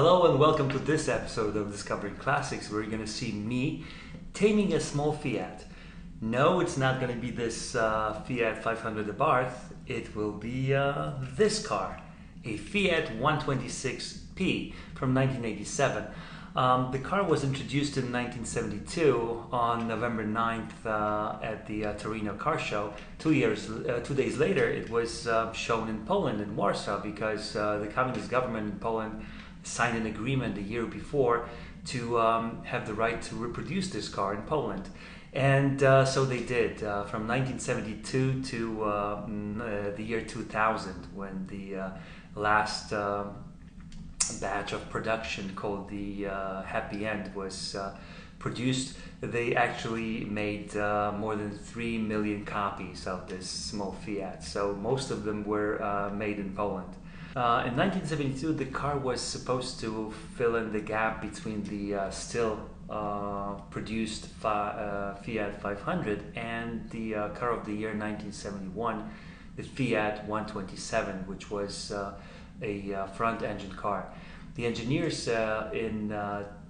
Hello and welcome to this episode of Discovering Classics, where you're going to see me taming a small Fiat. No, it's not going to be this Fiat 500 Abarth. It will be this car, a Fiat 126P from 1987. The car was introduced in 1972 on November 9th at the Torino car show. 2 days later, it was shown in Poland, in Warsaw, because the communist government in Poland signed an agreement a year before to have the right to reproduce this car in Poland. And so they did, from 1972 to the year 2000, when the last batch of production called the Happy End was produced. They actually made more than 3 million copies of this small Fiat, so most of them were made in Poland. In 1972, the car was supposed to fill in the gap between the still produced Fiat 500 and the car of the year 1971, the Fiat 127, which was a front-engine car. The engineers in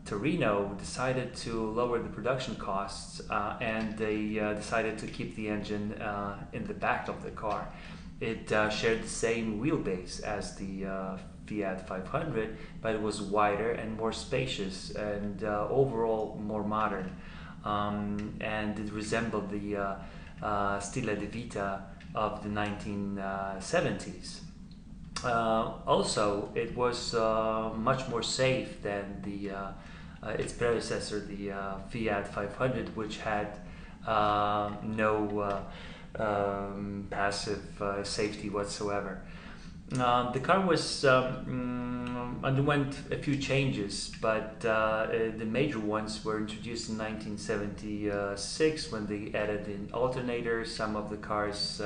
Torino decided to lower the production costs, and they decided to keep the engine in the back of the car. It shared the same wheelbase as the Fiat 500, but it was wider and more spacious and overall more modern. And it resembled the stile di vita of the 1970s. Also, it was much more safe than its predecessor, the Fiat 500, which had no passive safety whatsoever. The car was underwent a few changes, but the major ones were introduced in 1976 when they added an alternator. Some of the cars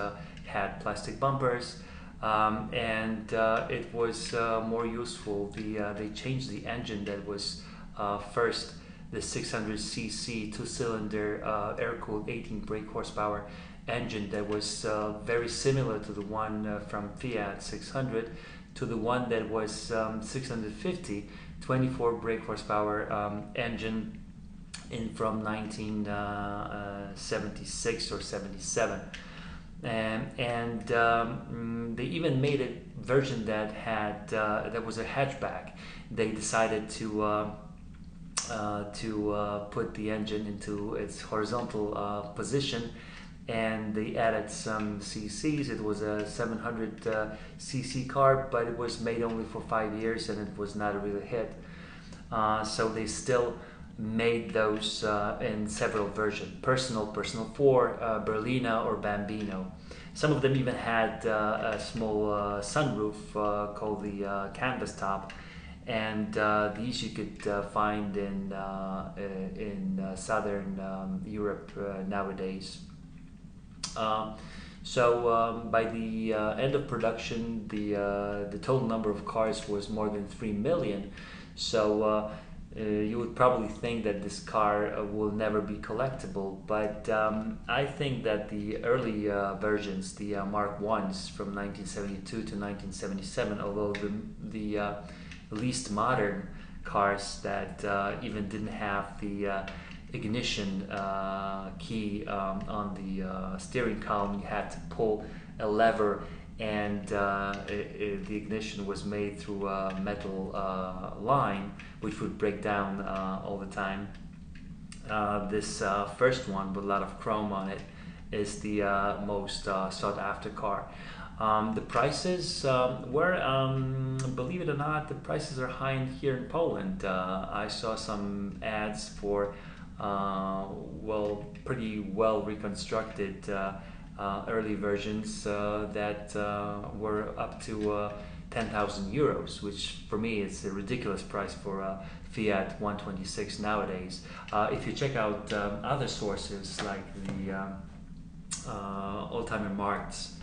had plastic bumpers, and it was more useful. They changed the engine that was first the 600cc two-cylinder air-cooled 18 brake horsepower engine that was very similar to the one from Fiat 600, to the one that was 650 24 brake horsepower engine from 1976 or 77. And they even made a version that had that was a hatchback. They decided to put the engine into its horizontal position, and they added some cc's. It was a 700cc car, but it was made only for 5 years and it was not a real hit. So they still made those in several versions: Personal, Personal 4, Berlina, or Bambino. Some of them even had a small sunroof called the canvas top, and these you could find in southern Europe nowadays. So by the end of production, the total number of cars was more than 3 million. So you would probably think that this car will never be collectible, but I think that the early versions, the Mark I's from 1972 to 1977, although the least modern cars that even didn't have the ignition key on the steering column, you had to pull a lever, and the ignition was made through a metal line, which would break down all the time. This first one with a lot of chrome on it is the most sought after car. The prices were, believe it or not, the prices are high here in Poland. I saw some ads for pretty well reconstructed early versions that were up to 10,000 euros, which for me is a ridiculous price for a Fiat 126 nowadays. If you check out other sources like the Oldtimer Markt's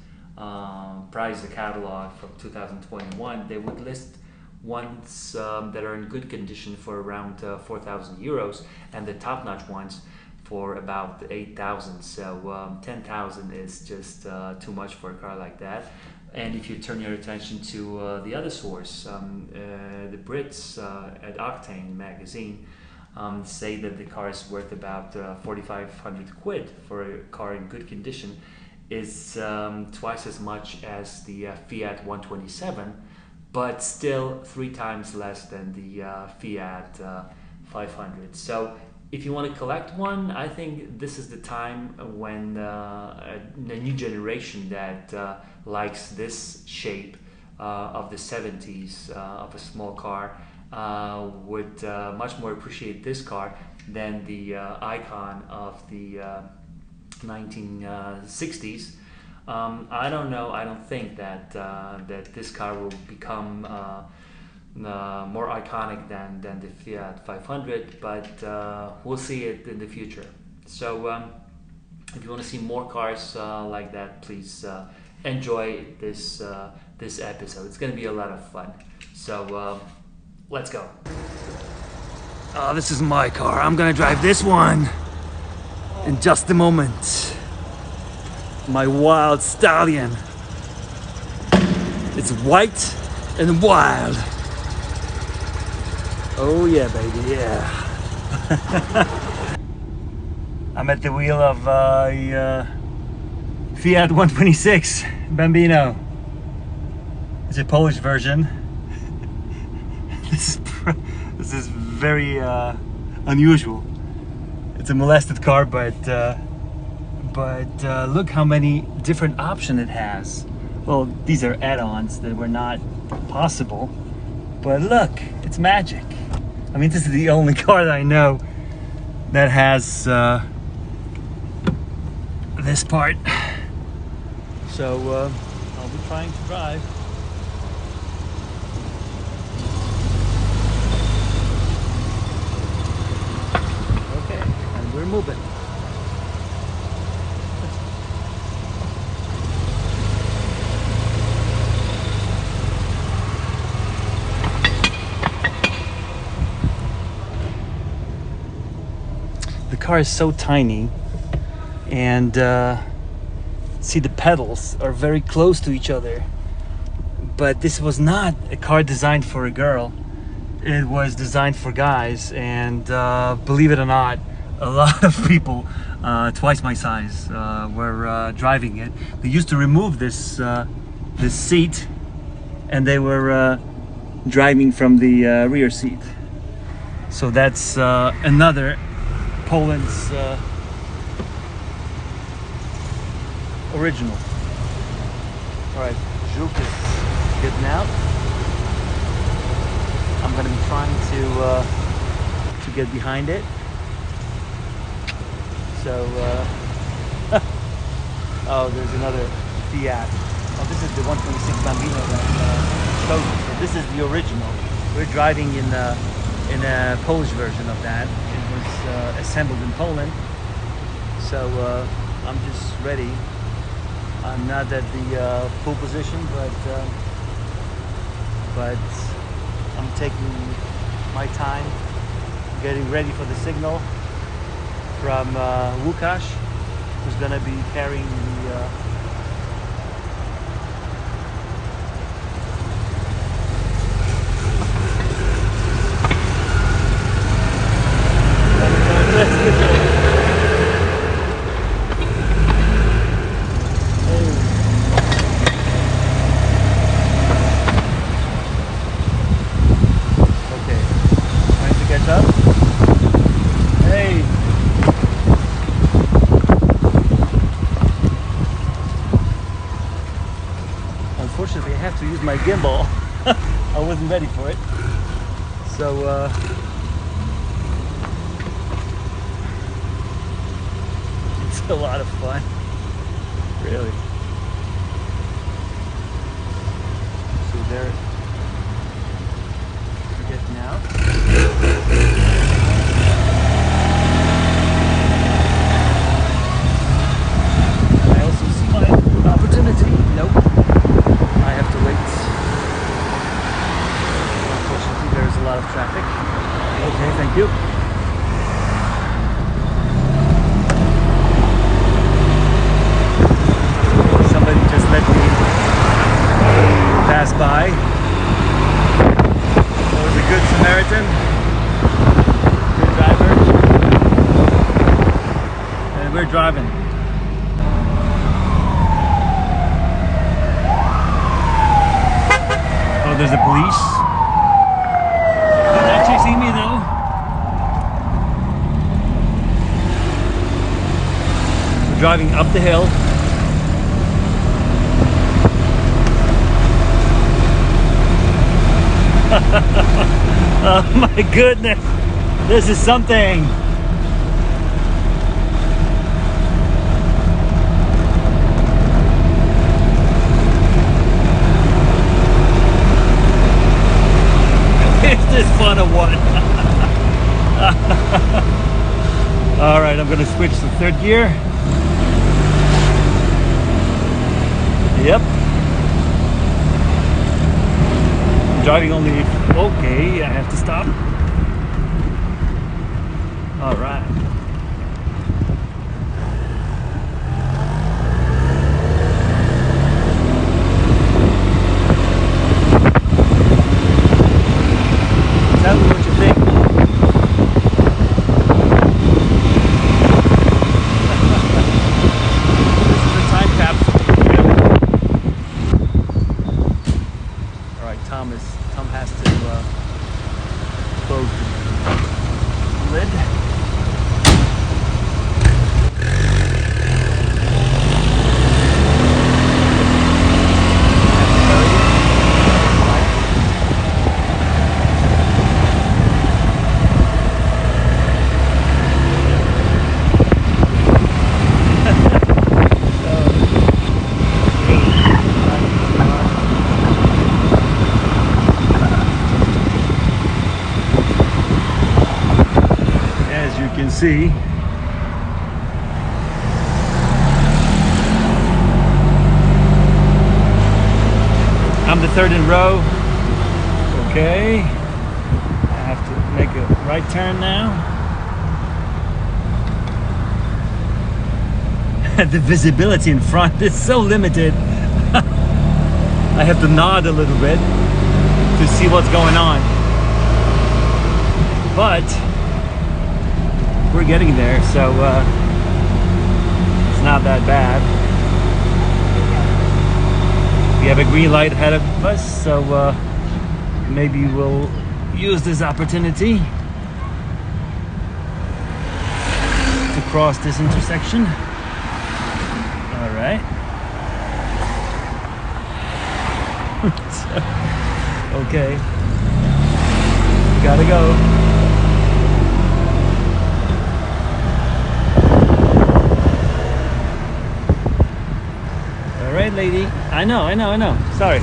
price catalog from 2021, they would list ones that are in good condition for around 4,000 euros, and the top-notch ones for about 8,000. So 10,000 is just too much for a car like that. And if you turn your attention to the other source, the Brits at Octane magazine say that the car is worth about 4,500 quid for a car in good condition. Is twice as much as the Fiat 127, but still 3 times less than the Fiat 500. So if you want to collect one, I think this is the time when a new generation that likes this shape of the 70s of a small car would much more appreciate this car than the icon of the 1960s. I don't know. I don't think that that this car will become more iconic than the Fiat 500, but we'll see it in the future. So if you want to see more cars like that, please enjoy this this episode. It's going to be a lot of fun. So let's go. Oh, this is my car. I'm going to drive this one in just a moment. My wild stallion. It's white and wild. Oh yeah, baby, yeah. I'm at the wheel of a Fiat 126 Bambino. It's a Polish version. This is very unusual. It's a molested car, but look how many different options it has. Well, these are add-ons that were not possible, but look, it's magic. I mean, this is the only car that I know that has this part. So I'll be trying to drive. Okay, and we're moving. The car is so tiny, and see, the pedals are very close to each other, but this was not a car designed for a girl. It was designed for guys, and believe it or not, a lot of people twice my size were driving it. They used to remove this this seat, and they were driving from the rear seat. So that's another Poland's original. All right, Żuk is getting out. I'm going to be trying to get behind it. So, oh, there's another Fiat. Oh, this is the 126 Bambino that showed me. So this is the original. We're driving in a Polish version of that. It was assembled in Poland. So I'm just ready. I'm not at the full position, but I'm taking my time, getting ready for the signal from Łukasz, who's going to be carrying the Unfortunately, I have to use my gimbal. I wasn't ready for it. So, it's a lot of fun. Really. So there, we're getting out. Traffic. Okay, thank you. Somebody just let me Samaritan, good driver, and we're driving. Oh, there's the police. They're not chasing me though. We're driving up the hill. Oh my goodness, this is something. Is this fun or what? All right, I'm going to switch to third gear. Yep. Driving only, okay, I have to stop. All right. Tell me what you think. This is a time capsule. All right, Tom has to close the lid. See, I'm the third in row. Okay, I have to make a right turn now. The visibility in front is so limited. I have to nod a little bit to see what's going on, but we're getting there, so it's not that bad. We have a green light ahead of us, so maybe we'll use this opportunity to cross this intersection. All right. Okay. Gotta go. Lady, I know. Sorry.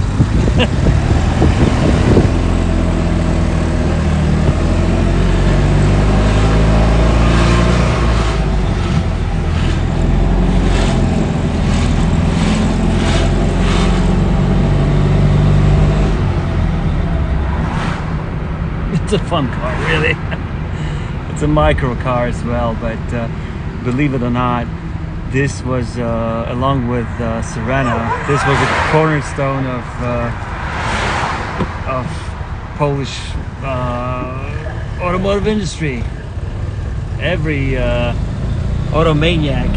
It's a fun car, really. It's a micro car as well, but believe it or not, this was, along with Serena, this was a cornerstone of Polish automotive industry. Every automaniac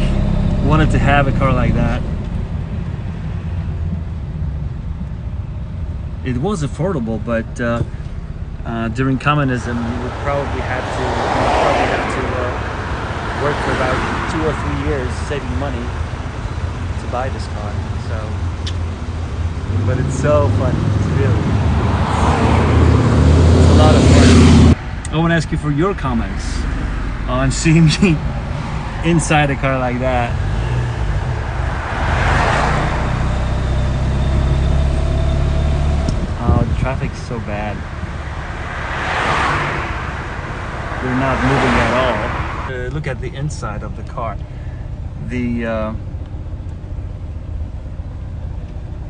wanted to have a car like that. It was affordable, but during communism, you would probably have to work for about 2 or 3 years saving money to buy this car. So, but it's so fun. It's really, it's a lot of fun. I want to ask you for your comments on seeing me inside a car like that. Oh, the traffic's so bad. We're not moving at all. Look at the inside of the car. The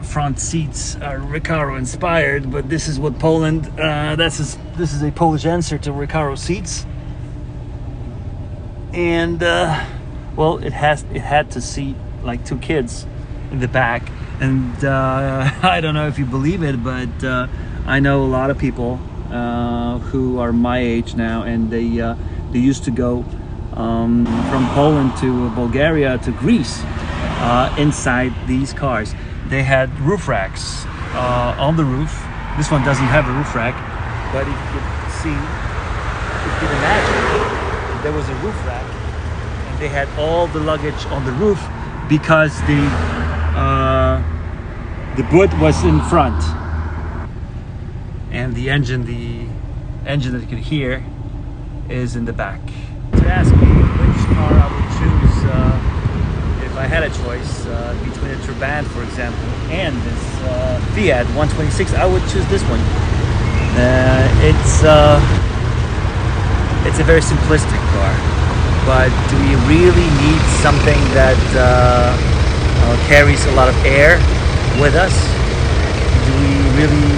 front seats are Recaro inspired, but this is what Poland. This is a Polish answer to Recaro seats, and well, it had to seat like 2 kids in the back, and I don't know if you believe it, but I know a lot of people who are my age now, and they used to go from Poland to Bulgaria to Greece inside these cars. They had roof racks on the roof. This one doesn't have a roof rack, but if you could see, if you could imagine, there was a roof rack, and they had all the luggage on the roof because the boot was in front, and the engine that you can hear is in the back. To ask me which car I would choose if I had a choice between a Trabant, for example, and this Fiat 126, I would choose this one. It's a very simplistic car, but do we really need something that carries a lot of air with us? Do we really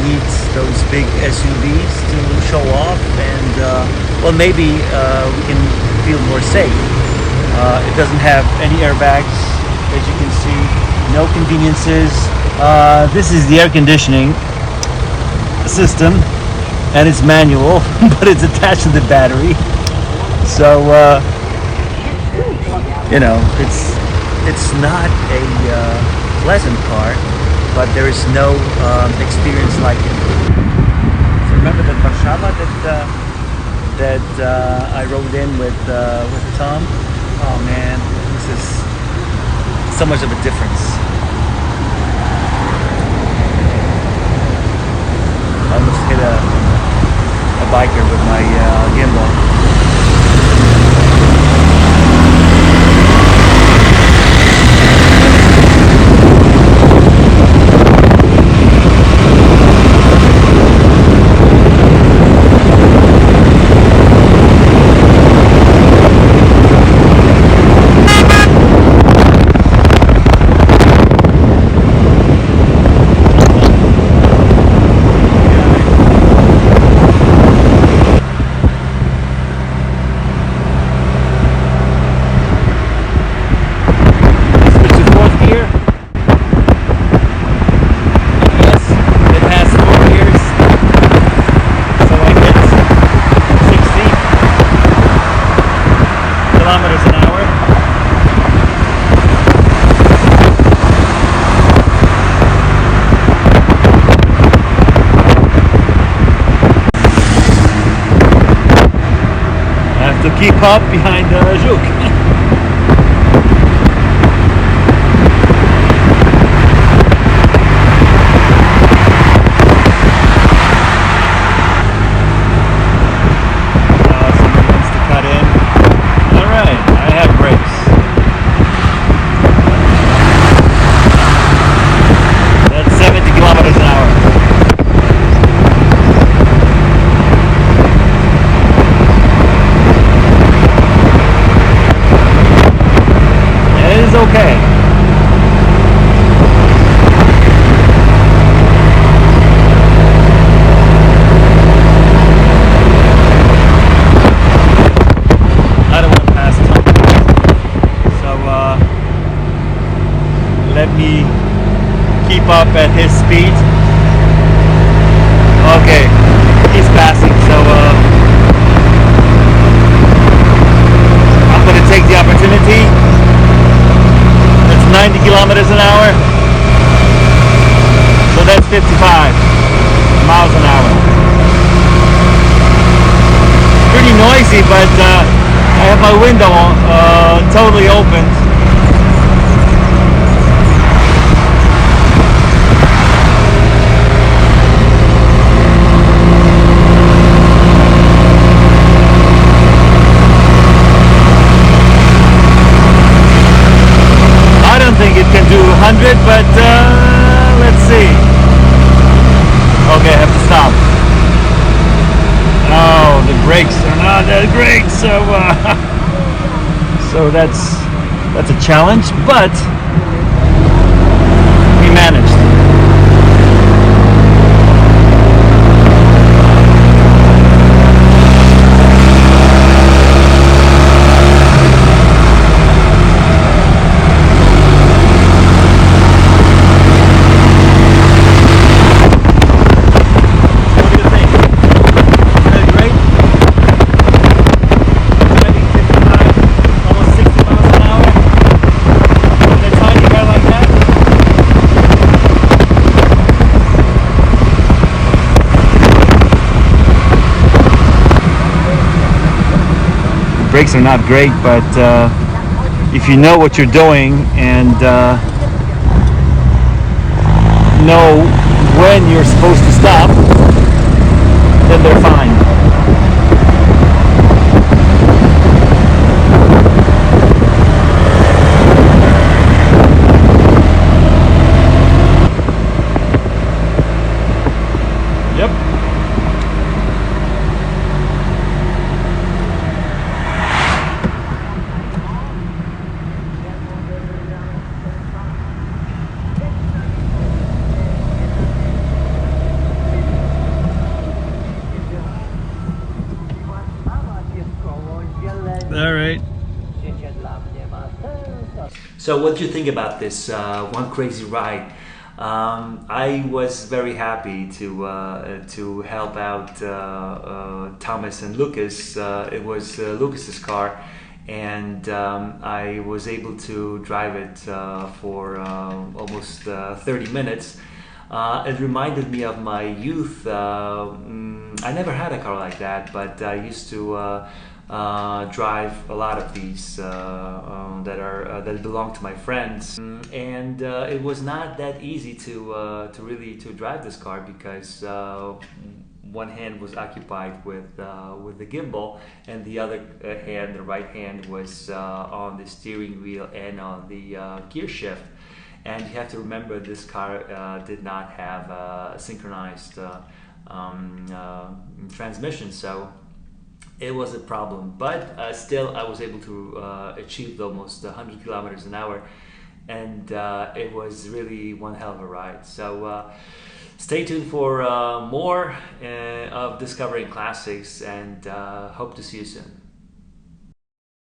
need those big SUVs to show off? And well, maybe we can feel more safe. It doesn't have any airbags, as you can see, no conveniences. This is the air conditioning system, and it's manual, but it's attached to the battery. So you know, it's not a pleasant car, but there is no experience like it. So remember that Warszawa that I rode in with Tom? Oh man, this is so much of a difference. I almost hit a biker with my gimbal. To keep up behind Żuk. Someone wants to cut in. Alright, I have brakes. That's 70 kilometers an hour. Okay. I don't want to pass Tom. So let me keep up at his speed. Okay, he's passing, so I'm going to take the opportunity. 90 kilometers an hour, so that's 55 miles an hour. Pretty noisy, but I have my window totally open. It can do 100, but let's see. Okay, I have to stop. Oh, the brakes are not that great, so that's a challenge, but we managed. brakes are not great, but if you know what you're doing and know when you're supposed to stop, then they're fine. Yep. All right. So what do you think about this one crazy ride? I was very happy to help out Thomas and Lucas. It was Lucas's car, and I was able to drive it for almost 30 minutes. It reminded me of my youth. I never had a car like that, but I used to drive a lot of these that belong to my friends, and it was not that easy to really drive this car because one hand was occupied with the gimbal, and the other hand, the right hand, was on the steering wheel and on the gear shift. And you have to remember, this car did not have a synchronized transmission, so it was a problem. But still, I was able to achieve almost 100 kilometers an hour, and it was really one hell of a ride. So stay tuned for more of Discovering Classics, and hope to see you soon.